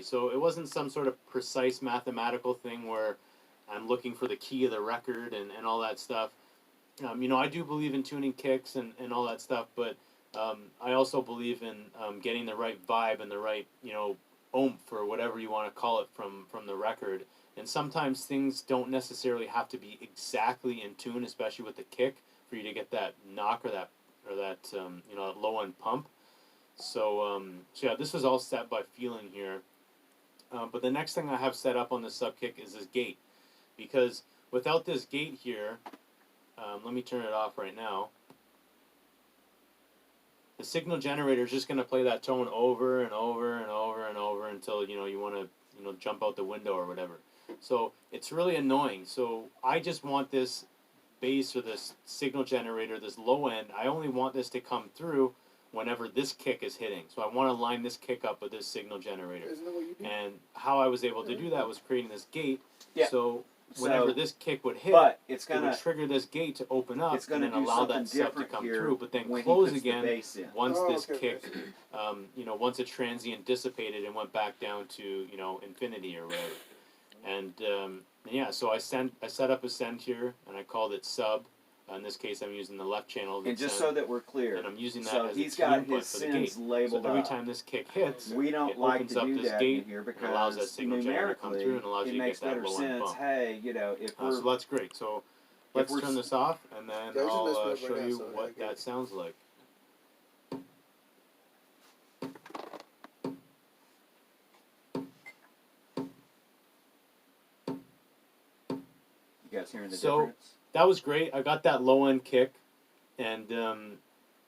So it wasn't some sort of precise mathematical thing where I'm looking for the key of the record and all that stuff. I do believe in tuning kicks and all that stuff, but I also believe in getting the right vibe and the right, oomph or whatever you want to call it from the record. And sometimes things don't necessarily have to be exactly in tune, especially with the kick, for you to get that knock or that low end pump. So yeah, this was all set by feeling here. But the next thing I have set up on the sub kick is this gate, because without this gate here, let me turn it off right now. The signal generator is just going to play that tone over and over and over and over until you want to jump out the window or whatever. So it's really annoying. So I just want this bass or this signal generator, this low end. I only want this to come through whenever this kick is hitting. So I want to line this kick up with this signal generator. Isn't that what you do? And how I was able to do that was creating this gate. Yeah. So whenever this kick would hit, but it would trigger this gate to open up and then do allow that something sub to come here through, but then when he close puts the again bass in. once Oh, this okay, kick, once a transient dissipated and went back down to infinity or whatever. And yeah, so I set up a send here and I called it sub. In this case, I'm using the left channel. And just so that we're clear, and I'm using that so as he's a key got input his for the gate. sends labeled So every up. time this kick hits, We don't it like opens to up do this that gate in here and allows that because signal generator to come through and allows it you to makes get that better low end sense. bump. Hey, if we're So that's great. So let's turn this off, and then Yeah, I'll just mess show with it right you now, so what I get that it. sounds like. you guys hearing the So- difference? That was great. I got that low end kick, and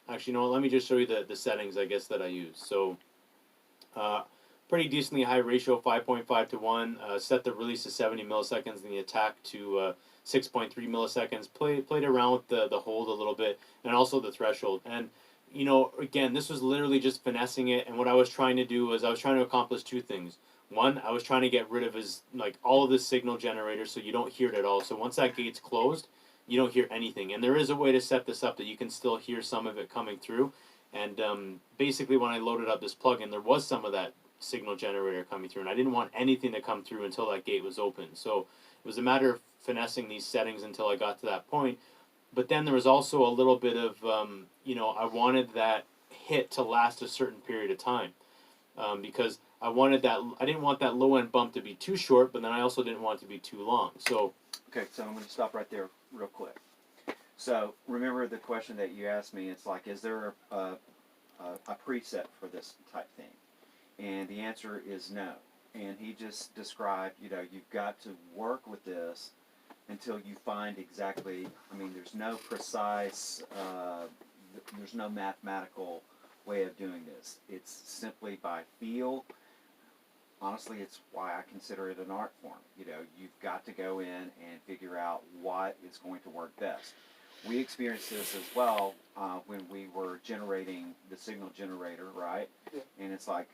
actually, let me just show you the settings I guess that I use. So, pretty decently high ratio, 5.5 to 1. Set the release to 70 milliseconds and the attack to 6.3 milliseconds. Played around with the hold a little bit and also the threshold. And again, this was literally just finessing it. And what I was trying to do was I was trying to accomplish two things. One, I was trying to get rid of all of the signal generators so you don't hear it at all. So once that gate's closed, you don't hear anything. And there is a way to set this up that you can still hear some of it coming through. And basically, when I loaded up this plugin, there was some of that signal generator coming through, and I didn't want anything to come through until that gate was open. So it was a matter of finessing these settings until I got to that point. But then there was also a little bit of, I wanted that hit to last a certain period of time, because I didn't want that low end bump to be too short, but then I also didn't want it to be too long. So Okay, so I'm going to stop right there real quick. So remember the question that you asked me. It's like, is there a preset for this type thing? And the answer is no. And he just described, you've got to work with this until you find exactly, there's no precise, there's no mathematical way of doing this. It's simply by feel. Honestly, it's why I consider it an art form. You've got to go in and figure out what is going to work best. We experienced this as well when we were generating the signal generator, right? Yeah. And it's like,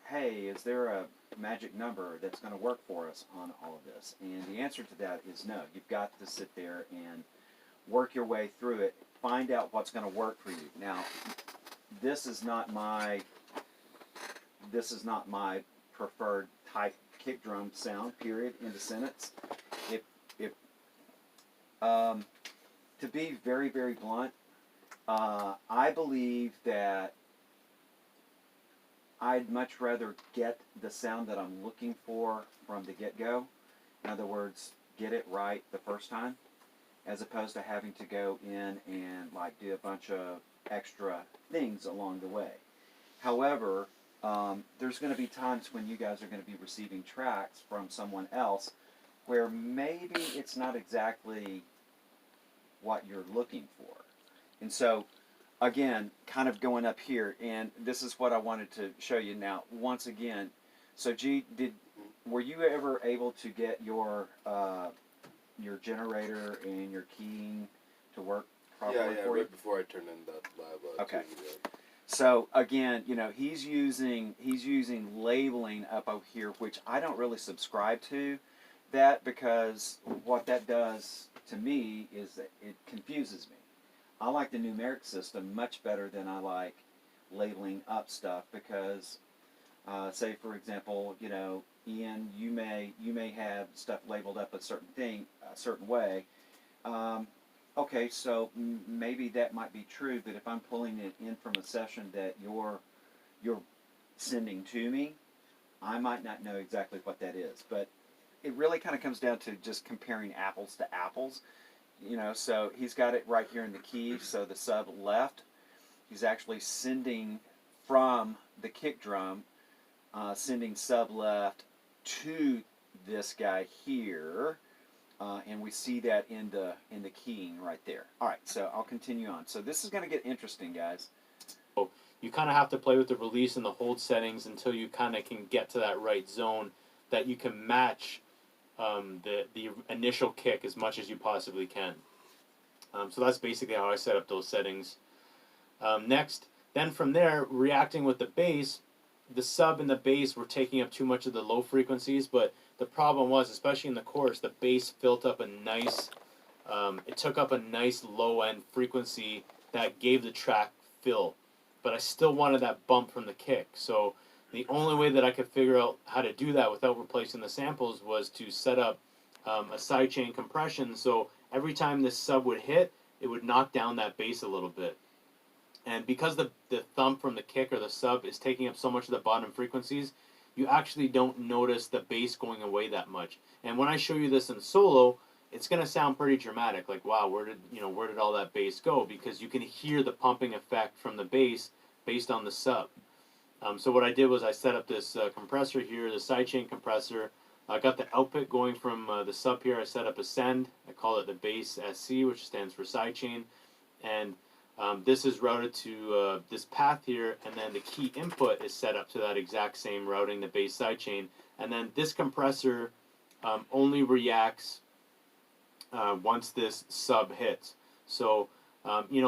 hey, is there a magic number that's going to work for us on all of this? And the answer to that is no. You've got to sit there and work your way through it, find out what's going to work for you. Now, this is not my preferred type kick drum sound, period, end of sentence. To be very, very blunt, I believe that I'd much rather get the sound that I'm looking for from the get-go. In other words, get it right the first time, as opposed to having to go in and do a bunch of extra things along the way. However, there's going to be times when you guys are going to be receiving tracks from someone else where maybe it's not exactly what you're looking for. And so, again, kind of going up here, and this is what I wanted to show you now. Once again, so G, were you ever able to get your generator and your keying to work properly for you? Right before I turned in that live. Okay. So again, he's using labeling up over here, which I don't really subscribe to that, because what that does to me is that it confuses me. I like the numeric system much better than I like labeling up stuff, because Say, for example, you know, Ian, you may have stuff labeled up a certain thing, a certain way. Okay, so maybe that might be true, but if I'm pulling it in from a session that you're sending to me, I might not know exactly what that is. But it really kind of comes down to just comparing apples to apples. You know, so he's got it right here in the key. So the sub left, he's actually sending from the kick drum, sending sub left to this guy here. And we see that in the keying right there. All right, so I'll continue on. So this is going to get interesting, guys. You kind of have to play with the release and the hold settings until you kind of can get to that right zone that you can match the initial kick as much as you possibly can. So that's basically how I set up those settings. Next, then from there, reacting with the bass, the sub and the bass were taking up too much of the low frequencies, but the problem was, especially in the chorus, the bass filled up a nice, it took up a nice low end frequency that gave the track fill. But I still wanted that bump from the kick. So the only way that I could figure out how to do that without replacing the samples was to set up a sidechain compression. So every time this sub would hit, it would knock down that bass a little bit. And because the thump from the kick or the sub is taking up so much of the bottom frequencies, you actually don't notice the bass going away that much. And when I show you this in solo, it's going to sound pretty dramatic. Like, wow, where did all that bass go? Because you can hear the pumping effect from the bass based on the sub. So what I did was I set up this compressor here, the sidechain compressor. I got the output going from the sub here. I set up a send. I call it the bass SC, which stands for sidechain. And this is routed to this path here, and then the key input is set up to that exact same routing, the bass sidechain. And then this compressor only reacts once this sub hits. So,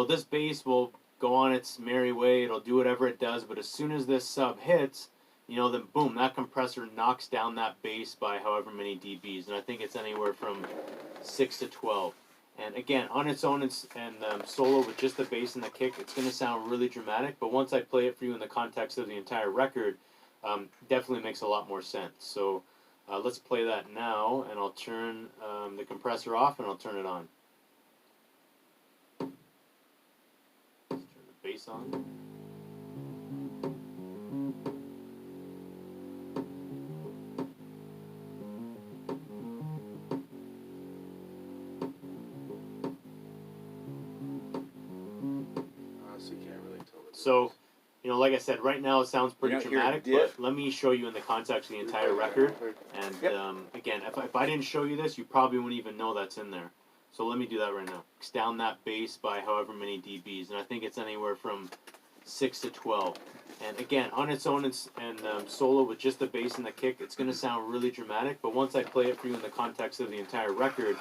this bass will go on its merry way. It'll do whatever it does, but as soon as this sub hits, then boom, that compressor knocks down that bass by however many dBs. And I think it's anywhere from 6 to 12. And again, on its own and solo with just the bass and the kick, it's going to sound really dramatic. But once I play it for you in the context of the entire record, definitely makes a lot more sense. So let's play that now, and I'll turn the compressor off and I'll turn it on. Let's turn the bass on. So, like I said, right now it sounds pretty dramatic, but let me show you in the context of the entire record. And again, if I didn't show you this, you probably wouldn't even know that's in there. So let me do that right now. It's down that bass by however many dBs, and I think it's anywhere from 6 to 12. And again, on its own and solo with just the bass and the kick, it's going to sound really dramatic, but once I play it for you in the context of the entire record,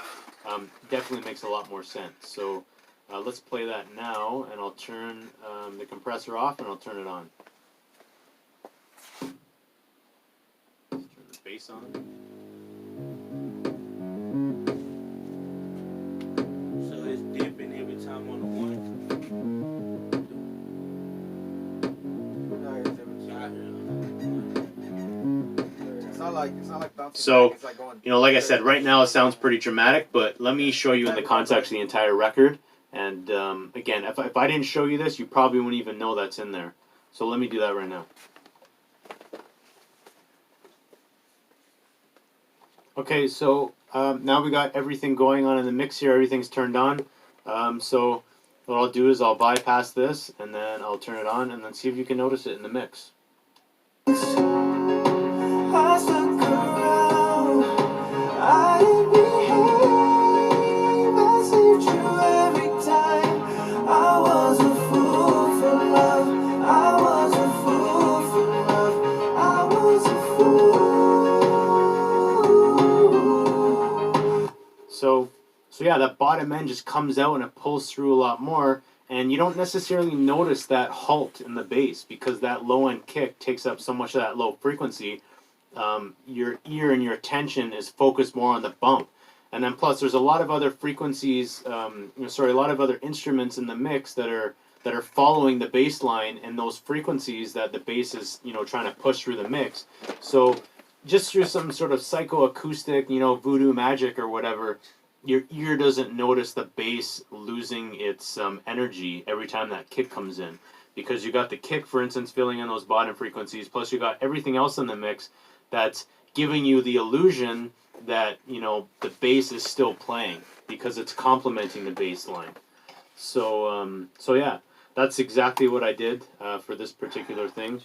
definitely makes a lot more sense. So let's play that now, and I'll turn the compressor off and I'll turn it on. Let's turn the bass on. So it's dipping every time on the one. It's not like bouncing So, back. It's like going, like I said, right now it sounds pretty dramatic, but let me show you in the context of the entire record. And again, if I didn't show you this, you probably wouldn't even know that's in there. So let me do that right now. Okay, so now we got everything going on in the mix here. Everything's turned on. So what I'll do is I'll bypass this, and then I'll turn it on, and then see if you can notice it in the mix. I stuck around, I didn't behave as if true every time. I was a fool for love, I was a fool for love, I was a fool. So yeah, that bottom end just comes out and it pulls through a lot more, and you don't necessarily notice that halt in the bass because that low end kick takes up so much of that low frequency. Your ear and your attention is focused more on the bump, and then plus there's a lot of other frequencies, a lot of other instruments in the mix that that are following the bass line and those frequencies that the bass is, trying to push through the mix. So just through some sort of psychoacoustic, voodoo magic or whatever, your ear doesn't notice the bass losing its energy every time that kick comes in. Because you got the kick, for instance, filling in those bottom frequencies, plus you got everything else in the mix that's giving you the illusion that, the bass is still playing because it's complementing the bass line. So yeah, that's exactly what I did for this particular thing.